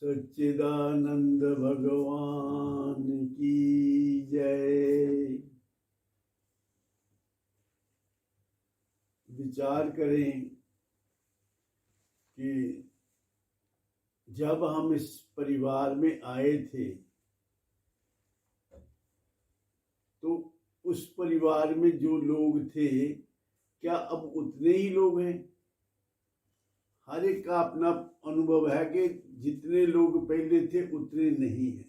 सच्चिदानंद भगवान की जय। विचार करें कि जब हम इस परिवार में आए थे तो उस परिवार में जो लोग थे, क्या अब उतने ही लोग हैं? हर एक का अपना अनुभव है कि जितने लोग पहले थे उतने नहीं हैं।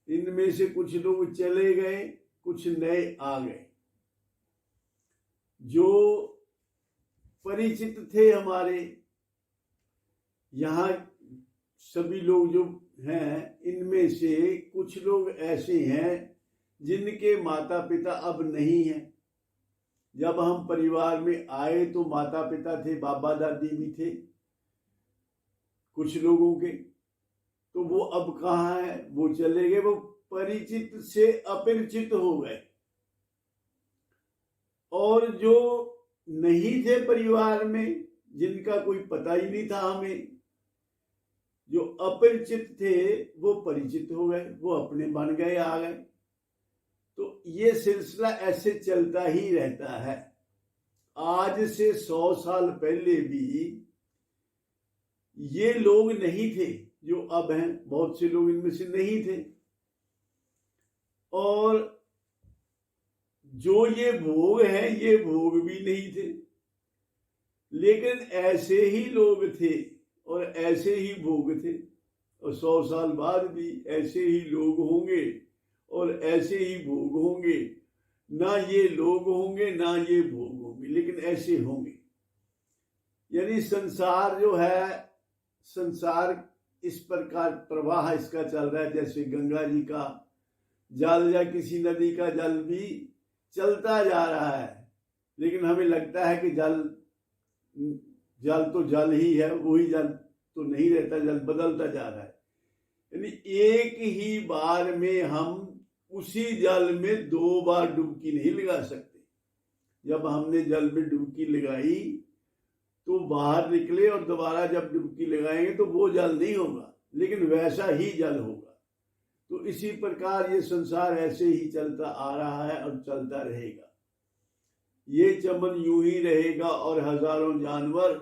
इनमें से कुछ लोग चले गए, कुछ नए आ गए। जो परिचित थे हमारे यहाँ, सभी लोग जो हैं, इनमें से कुछ लोग ऐसे हैं जिनके माता पिता अब नहीं हैं। जब हम परिवार में आए तो माता पिता थे, बाबा दादी भी थे कुछ लोगों के, तो वो अब कहाँ है? वो चले गए, वो परिचित से अपरिचित हो गए। और जो नहीं थे परिवार में, जिनका कोई पता ही नहीं था हमें, जो अपरिचित थे वो परिचित हो गए, वो अपने बन गए, आ गए। तो ये सिलसिला ऐसे चलता ही रहता है। आज से 100 साल पहले भी ये लोग नहीं थे जो अब हैं। बहुत से लोग इनमें से नहीं थे। और जो ये भोग हैं, ये भोग भी नहीं थे, लेकिन ऐसे ही लोग थे और ऐसे ही भोग थे। और 100 साल बाद भी ऐसे ही लोग होंगे और ऐसे ही भोग होंगे। ना ये लोग होंगे ना ये भोग होंगे, लेकिन ऐसे होंगे। यानी संसार जो है, संसार इस प्रकार प्रवाह इसका चल रहा है जैसे गंगा जी का जल या किसी नदी का जल भी चलता जा रहा है। लेकिन हमें लगता है कि जल तो जल ही है, वही जल तो नहीं रहता, जल बदलता जा रहा है। यानी एक ही बार में हम उसी जल में 2 बार डुबकी नहीं लगा सकते। जब हमने जल में डुबकी लगाई तो बाहर निकले और दोबारा जब डुबकी लगाएंगे तो वो जल नहीं होगा, लेकिन वैसा ही जल होगा। तो इसी प्रकार ये संसार ऐसे ही चलता आ रहा है और चलता रहेगा। ये चमन यूं ही रहेगा और हजारों जानवर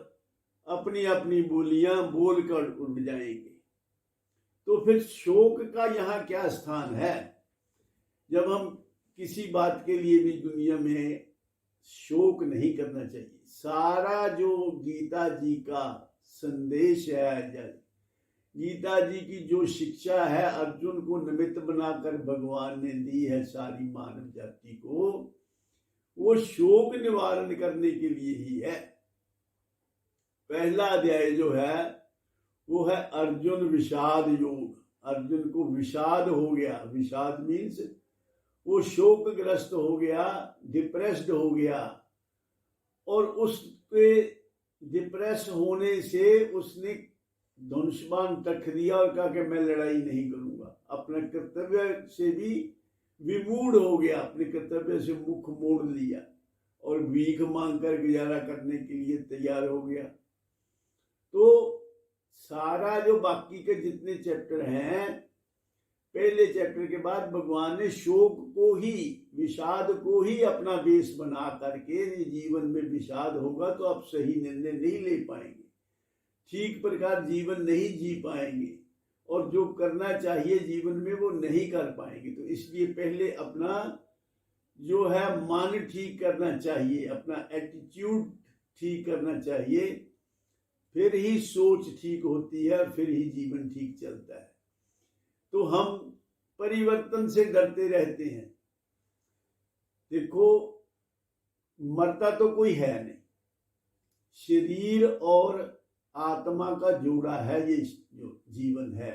अपनी अपनी बोलियां बोलकर उड़ जाएंगे। तो फिर शोक का यहाँ क्या स्थान है? जब हम किसी बात के लिए भी दुनिया में शोक नहीं करना चाहिए। सारा जो गीता जी का संदेश है, गीता जी की जो शिक्षा है, अर्जुन को निमित्त बनाकर भगवान ने दी है सारी मानव जाति को, वो शोक निवारण करने के लिए ही है। पहला अध्याय जो है वो है अर्जुन विषाद योग। अर्जुन को विषाद हो गया। विषाद मीन्स वो शोकग्रस्त हो गया, डिप्रेस्ड हो गया। और उसके डिप्रेस होने से उसने धनुष्यबाण रख दिया और कहा कि मैं लड़ाई नहीं करूंगा। अपने कर्तव्य से भी विमूढ़ हो गया, अपने कर्तव्य से मुख मोड़ लिया और भीख मांगकर गुजारा करने के लिए तैयार हो गया। तो सारा जो बाकी के जितने चैप्टर हैं, पहले चैप्टर के बाद भगवान ने शोक को ही, विषाद को ही अपना बेस बना करके, जीवन में विषाद होगा तो आप सही निर्णय नहीं ले पाएंगे, ठीक प्रकार जीवन नहीं जी पाएंगे और जो करना चाहिए जीवन में वो नहीं कर पाएंगे। तो इसलिए पहले अपना जो है मन ठीक करना चाहिए, अपना एटीट्यूड ठीक करना चाहिए, फिर ही सोच ठीक होती है और फिर ही जीवन ठीक चलता है। तो हम परिवर्तन से डरते रहते हैं। देखो, मरता तो कोई है नहीं। शरीर और आत्मा का जोड़ा है ये जो जीवन है,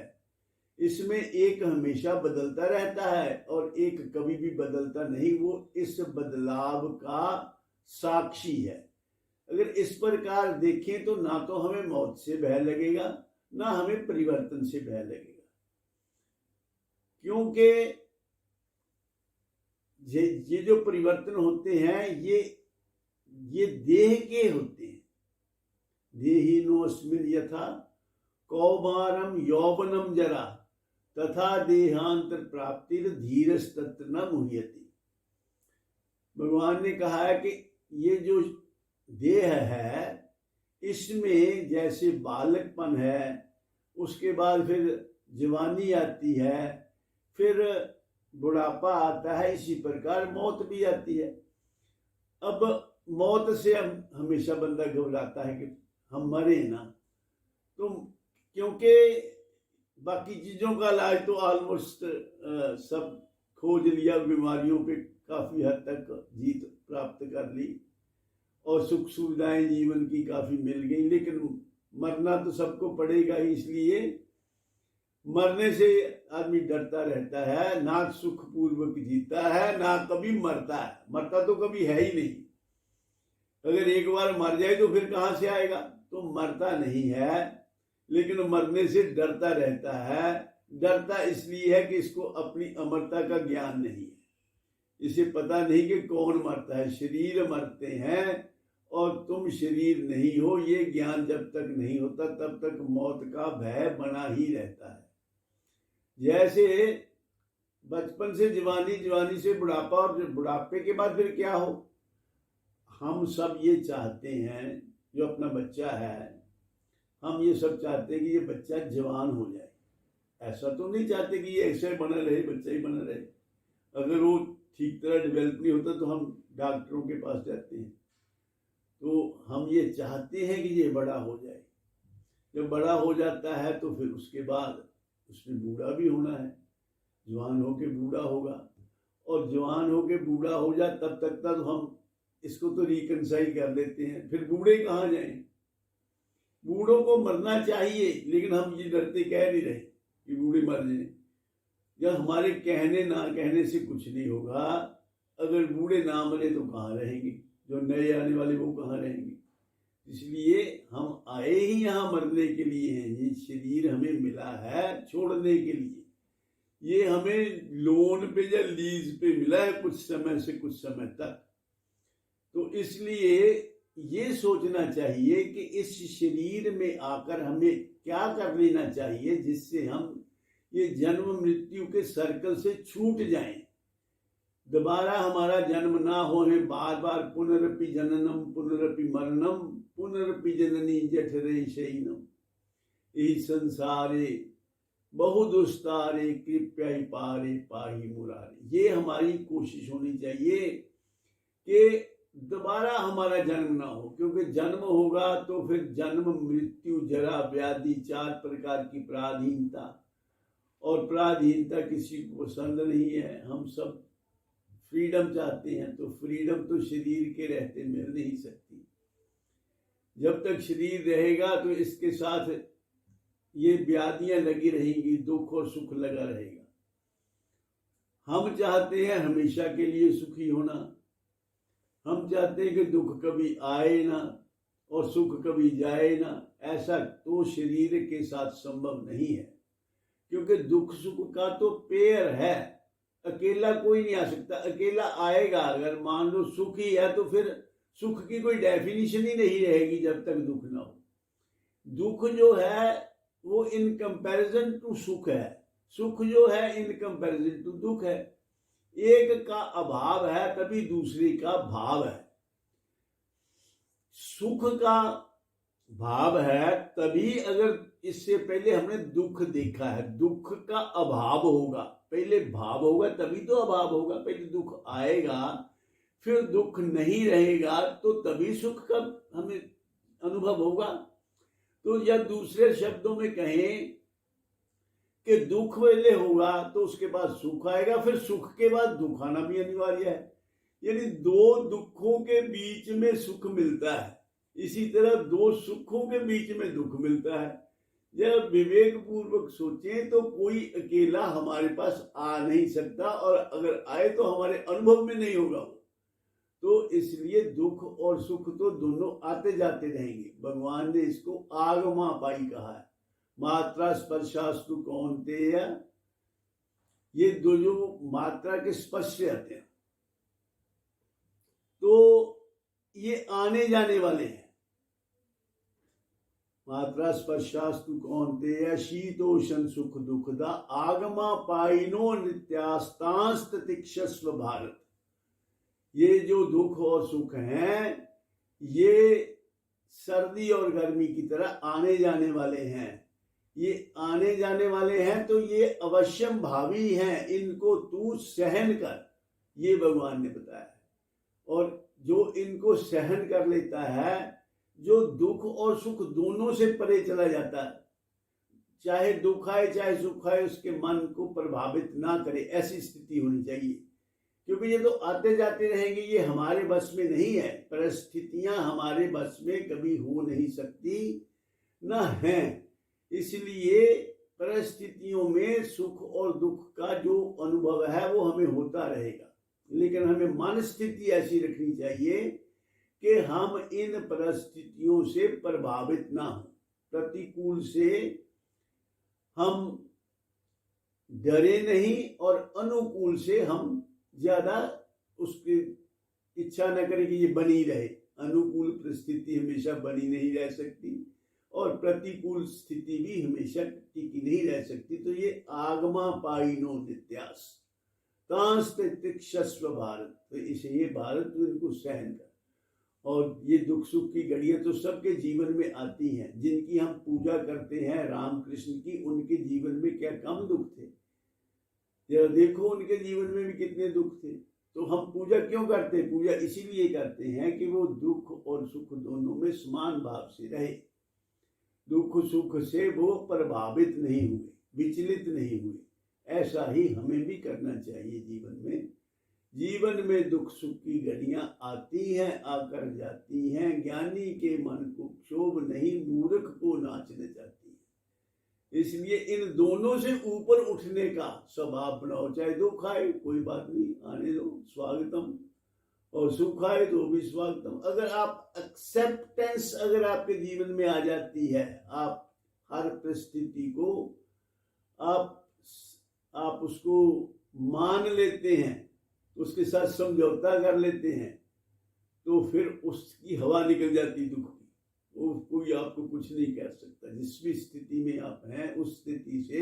इसमें एक हमेशा बदलता रहता है और एक कभी भी बदलता नहीं। वो इस बदलाव का साक्षी है। अगर इस प्रकार देखें तो ना तो हमें मौत से भय लगेगा, ना हमें परिवर्तन से भय लगेगा। क्योंकि ये जो परिवर्तन होते हैं ये देह के होते हैं। देहिनोऽस्मिन् यथा कौमारम यौवनम जरा तथा देहांतर प्राप्तिर धीरस तत्र न मुह्यति। भगवान ने कहा है कि ये जो देह है इसमें जैसे बालकपन है, उसके बाद फिर जवानी आती है, फिर बुढ़ापा आता है, इसी प्रकार मौत भी आती है। अब मौत से हम हमेशा बंदा घबराता है कि हम मरे ना, तो क्योंकि बाकी चीजों का इलाज तो ऑलमोस्ट सब खोज लिया, बीमारियों पे काफी हद तक जीत प्राप्त कर ली और सुख सुविधाएं जीवन की काफी मिल गई, लेकिन मरना तो सबको पड़ेगा ही। इसलिए मरने से आदमी डरता रहता है, ना सुख पूर्वक जीता है ना कभी मरता है। मरता तो कभी है ही नहीं, अगर एक बार मर जाए तो फिर कहां से आएगा, तो मरता नहीं है, लेकिन मरने से डरता रहता है। डरता इसलिए है कि इसको अपनी अमरता का ज्ञान नहीं है, इसे पता नहीं कि कौन मरता है। शरीर मरते हैं और तुम शरीर नहीं हो, ये ज्ञान जब तक नहीं होता तब तक मौत का भय बना ही रहता है। जैसे बचपन से जवानी, जवानी से बुढ़ापा और बुढ़ापे के बाद फिर क्या हो, हम सब ये चाहते हैं, जो अपना बच्चा है हम ये सब चाहते हैं कि ये बच्चा जवान हो जाए। ऐसा तो नहीं चाहते कि ये ऐसे बना रहे, बच्चा ही बना रहे। अगर वो ठीक तरह डेवलप नहीं होता तो हम डॉक्टरों के पास जाते हैं, तो हम ये चाहते हैं कि ये बड़ा हो जाए। जब बड़ा हो जाता है तो फिर उसके बाद उसमें बूढ़ा भी होना है, जवान होके बूढ़ा होगा, और जवान होके बूढ़ा हो जाए तब तक तो हम इसको तो रिकनसाइल कर लेते हैं। फिर बूढ़े कहाँ जाएं? बूढ़ों को मरना चाहिए, लेकिन हम ये डरते कह नहीं रहे कि बूढ़े मर जाए। जब हमारे कहने ना कहने से कुछ नहीं होगा। अगर बूढ़े ना मरे तो कहाँ रहेंगे, जो नए आने वाले वो कहाँ रहेंगे। इसलिए हम आए ही यहाँ मरने के लिए हैं। ये शरीर हमें मिला है छोड़ने के लिए, ये हमें लोन पे या लीज पे मिला है कुछ समय से कुछ समय तक। तो इसलिए ये सोचना चाहिए कि इस शरीर में आकर हमें क्या कर लेना चाहिए जिससे हम ये जन्म मृत्यु के सर्कल से छूट जाएं, दोबारा हमारा जन्म ना होने, बार बार पुनरपि जननम पुनरपि मरणम पुनरपि जननी जठरे शयनम यही संसारे बहु दुस्तारे कृपया पारे पाही मुरारे। ये हमारी कोशिश होनी चाहिए कि दोबारा हमारा जन्म ना हो, क्योंकि जन्म होगा तो फिर जन्म मृत्यु जरा व्याधि 4 प्रकार की पराधीनता, और पराधीनता किसी को पसंद नहीं है। हम सब फ्रीडम चाहते हैं, तो फ्रीडम तो शरीर के रहते मिल नहीं सकती। जब तक शरीर रहेगा तो इसके साथ ये व्याधियां लगी रहेंगी, दुख और सुख लगा रहेगा। हम चाहते हैं हमेशा के लिए सुखी होना, हम चाहते हैं कि दुख कभी आए ना और सुख कभी जाए ना। ऐसा तो शरीर के साथ संभव नहीं है, क्योंकि दुख सुख का तो पेयर है, अकेला कोई नहीं आ सकता। अकेला आएगा, अगर मान लो सुख ही है तो फिर सुख की कोई डेफिनेशन ही नहीं रहेगी जब तक दुख ना हो। दुख जो है वो इन कंपैरिजन टू सुख है, सुख जो है इन कंपैरिजन टू दुख है। एक का अभाव है तभी दूसरे का भाव है, सुख का भाव है तभी। अगर इससे पहले हमने दुख देखा है, दुख का अभाव होगा, पहले भाव होगा तभी तो अभाव होगा। पहले दुख आएगा फिर दुख नहीं रहेगा तो तभी सुख का हमें अनुभव होगा। तो या दूसरे शब्दों में कहें कि दुख पहले होगा तो उसके बाद सुख आएगा, फिर सुख के बाद दुख आना भी अनिवार्य है। यानी 2 दुखों के बीच में सुख मिलता है, इसी तरह 2 सुखों के बीच में दुख मिलता है। जब विवेक पूर्वक सोचें तो कोई अकेला हमारे पास आ नहीं सकता, और अगर आए तो हमारे अनुभव में नहीं होगा वो। तो इसलिए दुख और सुख तो दोनों आते जाते रहेंगे। भगवान ने इसको आगमापाई कहा है, मात्रा स्पर्शास्तु कौन्तेय। ये दो जो मात्रा के स्पर्श से आते हैं तो ये आने जाने वाले हैं। मात्रा स्पर्शास्तु कौन्तेय शीतोषण सुख दुखदा आगमा पाइनो नित्यास्तांस तितिक्षस्व भारत। ये जो दुख और सुख हैं ये सर्दी और गर्मी की तरह आने जाने वाले हैं। ये आने जाने वाले हैं तो ये अवश्यम भावी हैं, इनको तू सहन कर, ये भगवान ने बताया है। और जो इनको सहन कर लेता है, जो दुख और सुख दोनों से परे चला जाता है, चाहे दुख आए चाहे सुख आए उसके मन को प्रभावित ना करे, ऐसी स्थिति होनी चाहिए। क्योंकि ये तो आते जाते रहेंगे, ये हमारे बस में नहीं है। परिस्थितियां हमारे बस में कभी हो नहीं सकती, ना हैं। इसलिए परिस्थितियों में सुख और दुख का जो अनुभव है वो हमें होता रहेगा, लेकिन हमें मन स्थिति ऐसी रखनी चाहिए कि हम इन परिस्थितियों से प्रभावित ना हो। प्रतिकूल से हम डरे नहीं और अनुकूल से हम ज्यादा उसकी इच्छा न करें कि ये बनी रहे। अनुकूल परिस्थिति हमेशा बनी नहीं रह सकती और प्रतिकूल स्थिति भी हमेशा टिकी नहीं रह सकती। तो ये आगमा पाइनो नित्यास तांस तितिक्षस्व भारत, तो इसे ये भारत तो इनको सहन कर। और ये दुख सुख की घड़ियां तो सबके जीवन में आती हैं। जिनकी हम पूजा करते हैं रामकृष्ण की, उनके जीवन में क्या कम दुख थे? जरा देखो उनके जीवन में भी कितने दुख थे। तो हम पूजा क्यों करते हैं? पूजा इसीलिए करते हैं कि वो दुख और सुख दोनों में समान भाव से रहे, दुख सुख से वो प्रभावित नहीं हुए, विचलित नहीं हुए। ऐसा ही हमें भी करना चाहिए जीवन में। जीवन में दुख सुख की घड़ियां आती हैं, आकर जाती हैं। ज्ञानी के मन को क्षोभ नहीं, मूर्ख को नाचने जाती है। इसलिए इन दोनों से ऊपर उठने का स्वभाव बनाओ। चाहे दुख आए कोई बात नहीं, आने दो, स्वागतम, और सुख आए तो भी स्वागतम। अगर आप एक्सेप्टेंस अगर आपके जीवन में आ जाती है, आप हर परिस्थिति को आप उसको मान लेते हैं, उसके साथ समझौता कर लेते हैं, तो फिर उसकी हवा निकल जाती दुख की। वो कोई आपको कुछ नहीं कह सकता। जिस भी स्थिति में आप हैं उस स्थिति से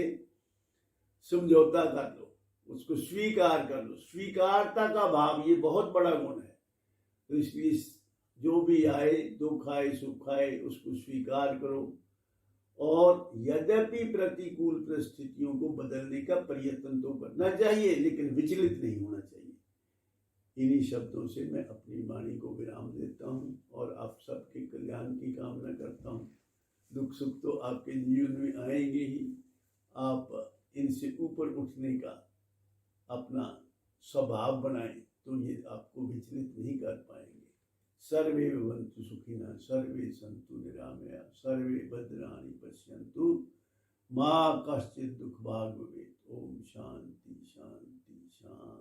समझौता कर लो, उसको स्वीकार कर लो। स्वीकारता का भाव ये बहुत बड़ा गुण है। तो इसलिए जो भी आए, दुख आए सुख आए, उसको स्वीकार करो और यद्यपि प्रतिकूल परिस्थितियों को बदलने का प्रयत्न तो करना चाहिए, लेकिन विचलित नहीं होना चाहिए। इन्हीं शब्दों से मैं अपनी वाणी को विराम देता हूँ और आप सबके कल्याण की कामना करता हूँ। दुख सुख तो आपके जीवन में आएंगे ही, आप इनसे ऊपर उठने का अपना स्वभाव बनाएं तो ये आपको विचलित नहीं कर पाएंगे। सर्वे भवन्तु सुखिनः, सर्वे सन्तु निरामयाः, सर्वे भद्राणि पश्यन्तु, मा कश्चित् दुःखभाग् भवेत्। ओम शांति शांति शांति।